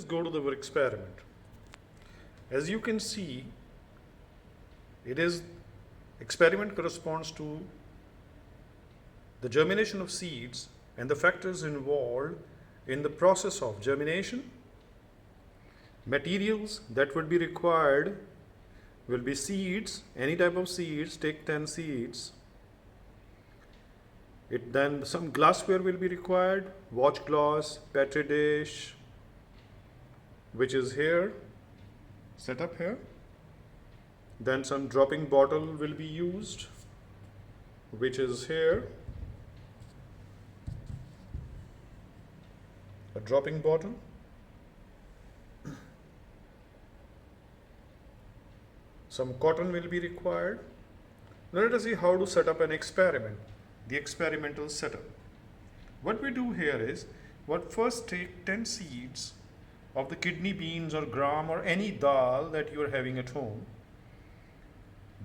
us go to the experiment. As you can see, experiment corresponds to the germination of seeds and the factors involved in the process of germination. Materials that would be required will be seeds, any type of seeds, take 10 seeds. Then some glassware will be required, watch glass, petri dish, which is here, set up here. Then some dropping bottle will be used, which is here, a dropping bottle. Some cotton will be required. Now let us see how to set up an experiment, the experimental setup. What we do here is, first take 10 seeds of the kidney beans or gram or any dal that you are having at home.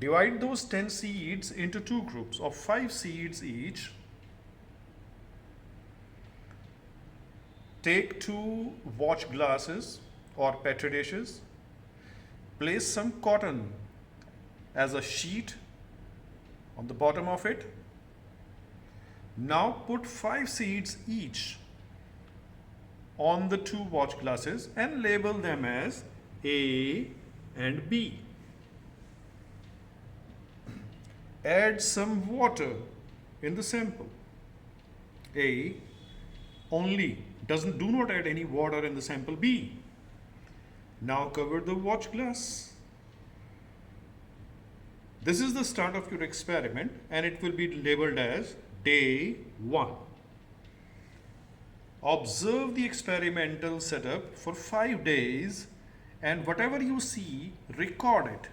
Divide those 10 seeds into two groups of 5 seeds each. Take 2 watch glasses or petri dishes. Place some cotton as a sheet on the bottom of it. Now put 5 seeds each on the 2 watch glasses and label them as A and B. Add some water in the sample. A only, do not add any water in the sample B. Now cover the watch glass. This is the start of your experiment and it will be labeled as day 1. Observe the experimental setup for 5 days and whatever you see, record it.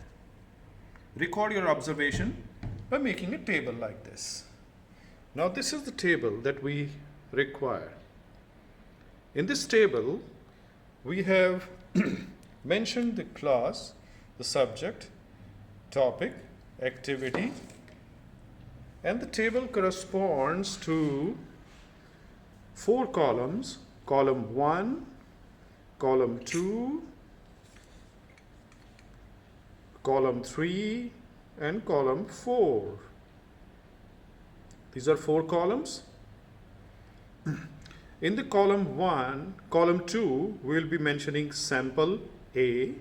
Record your observation by making a table like this. Now this is the table that we require. In this table, we have mentioned the class, the subject, topic, activity, and the table corresponds to 4 columns, column 1, column 2, column 3, and column 4. These are 4 columns. In the column 2, we will be mentioning sample A,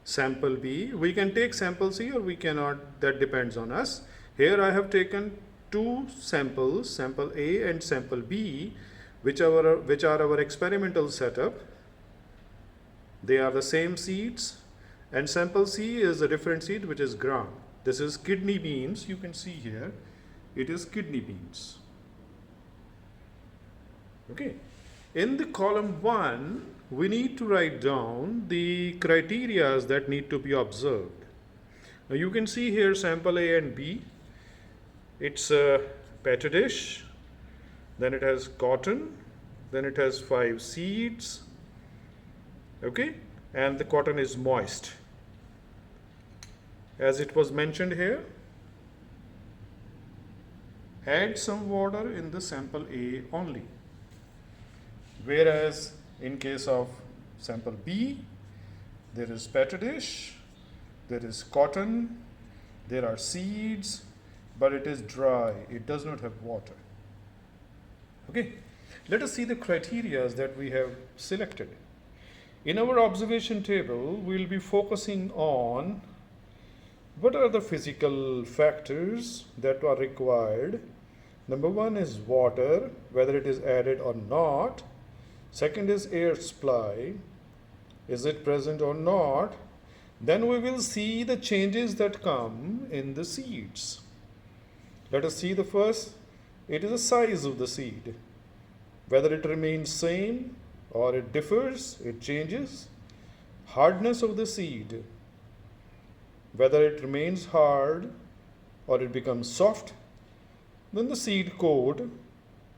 sample B. We can take sample C or we cannot, that depends on us. Here I have taken 2 samples, sample A and sample B, which are our experimental setup. They are the same seeds, and sample C is a different seed, which is gram. This is kidney beans. You can see here, it is kidney beans. Okay. In the column 1, we need to write down the criteria that need to be observed. Now you can see here sample A and B. It's a petri dish, then it has cotton, then it has 5 seeds, okay, and the cotton is moist. As it was mentioned here, add some water in the sample A only. Whereas in case of sample B, there is petri dish, there is cotton, there are seeds, but it is dry, it does not have water. Okay, let us see the criteria that we have selected. In our observation table, we will be focusing on what are the physical factors that are required. Number 1 is water, whether it is added or not. Second is air supply, is it present or not. Then we will see the changes that come in the seeds. Let us see the first. It is the size of the seed, whether it remains same or it differs, it changes. Hardness of the seed, whether it remains hard or it becomes soft. Then the seed coat,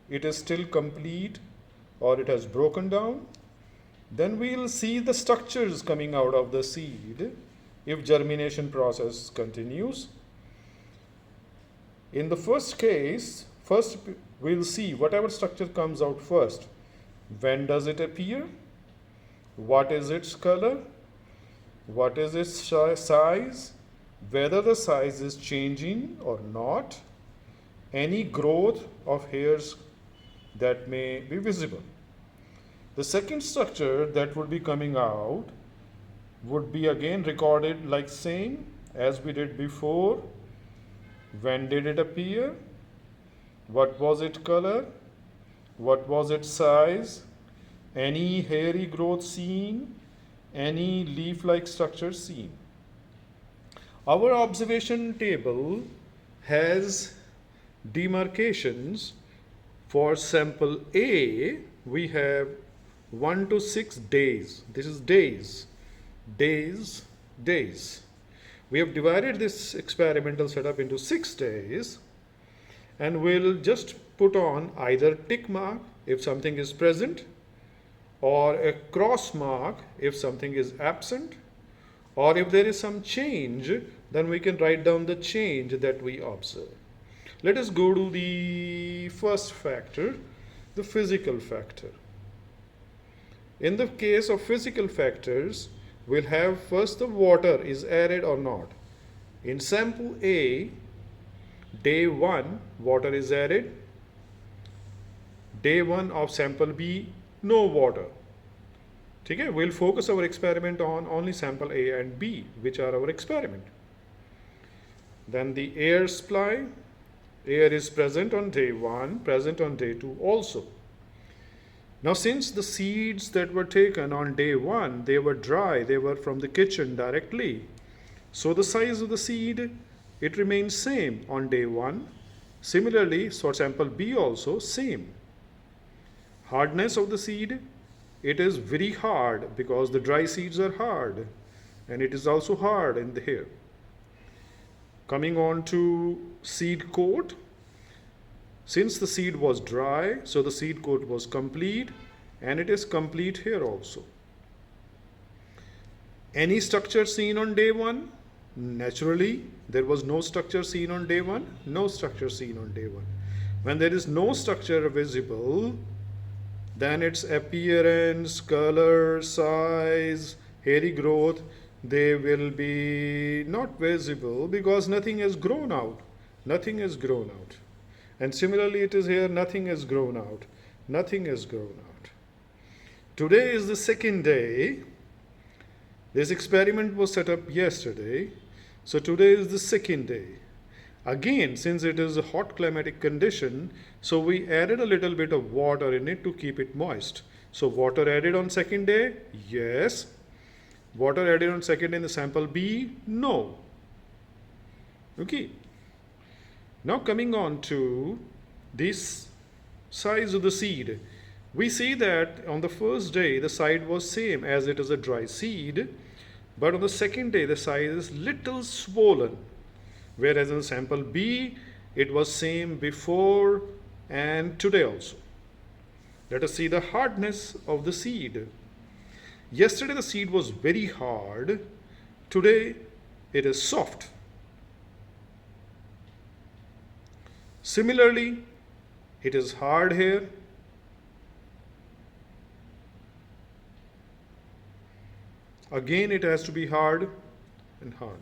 it is still complete or it has broken down. Then we will see the structures coming out of the seed if germination process continues. In the first case, we will see whatever structure comes out first. When does it appear? what is its color, what is its size, whether the size is changing or not, any growth of hairs that may be visible. The second structure that would be coming out would be again recorded like same as we did before. When did it appear? What was its color? What was its size? Any hairy growth seen? Any leaf-like structure seen? Our observation table has demarcations. For sample A, we have 1 to 6 days. This is days, days, days. We have divided this experimental setup into 6 days, and we'll just put on either tick mark if something is present, or a cross mark if something is absent, or if there is some change, then we can write down the change that we observe. Let us go to the first factor, the physical factor. In the case of physical factors, we'll have first the water is added or not. In sample A, day 1, water is added. Day 1 of sample B, no water. Okay, we'll focus our experiment on only sample A and B, which are our experiment. Then the air supply, air is present on day 1, present on day 2 also. Now since the seeds that were taken on day 1, they were dry, they were from the kitchen directly. So the size of the seed, it remains same on day 1. Similarly, for sample B also, same. Hardness of the seed, it is very hard because the dry seeds are hard, and it is also hard in the hair. Coming on to seed coat, since the seed was dry, so the seed coat was complete, and it is complete here also. Any structure seen on day 1? Naturally, there was no structure seen on day 1, no structure seen on day 1. When there is no structure visible, then its appearance, color, size, hairy growth, they will be not visible because nothing has grown out. Nothing has grown out. And similarly, it is here, nothing has grown out. Nothing has grown out. Today is the second day. This experiment was set up yesterday. So today is the second day. Again, since it is a hot climatic condition, so we added a little bit of water in it to keep it moist. So water added on second day? Yes. Water added on second day in the sample B? No. Okay. Now coming on to this size of the seed. We see that on the first day the size was same as it is a dry seed, but on the second day the size is little swollen. Whereas in sample B, it was same before and today also. Let us see the hardness of the seed. Yesterday the seed was very hard. Today it is soft. Similarly, it is hard here. Again, it has to be hard and hard.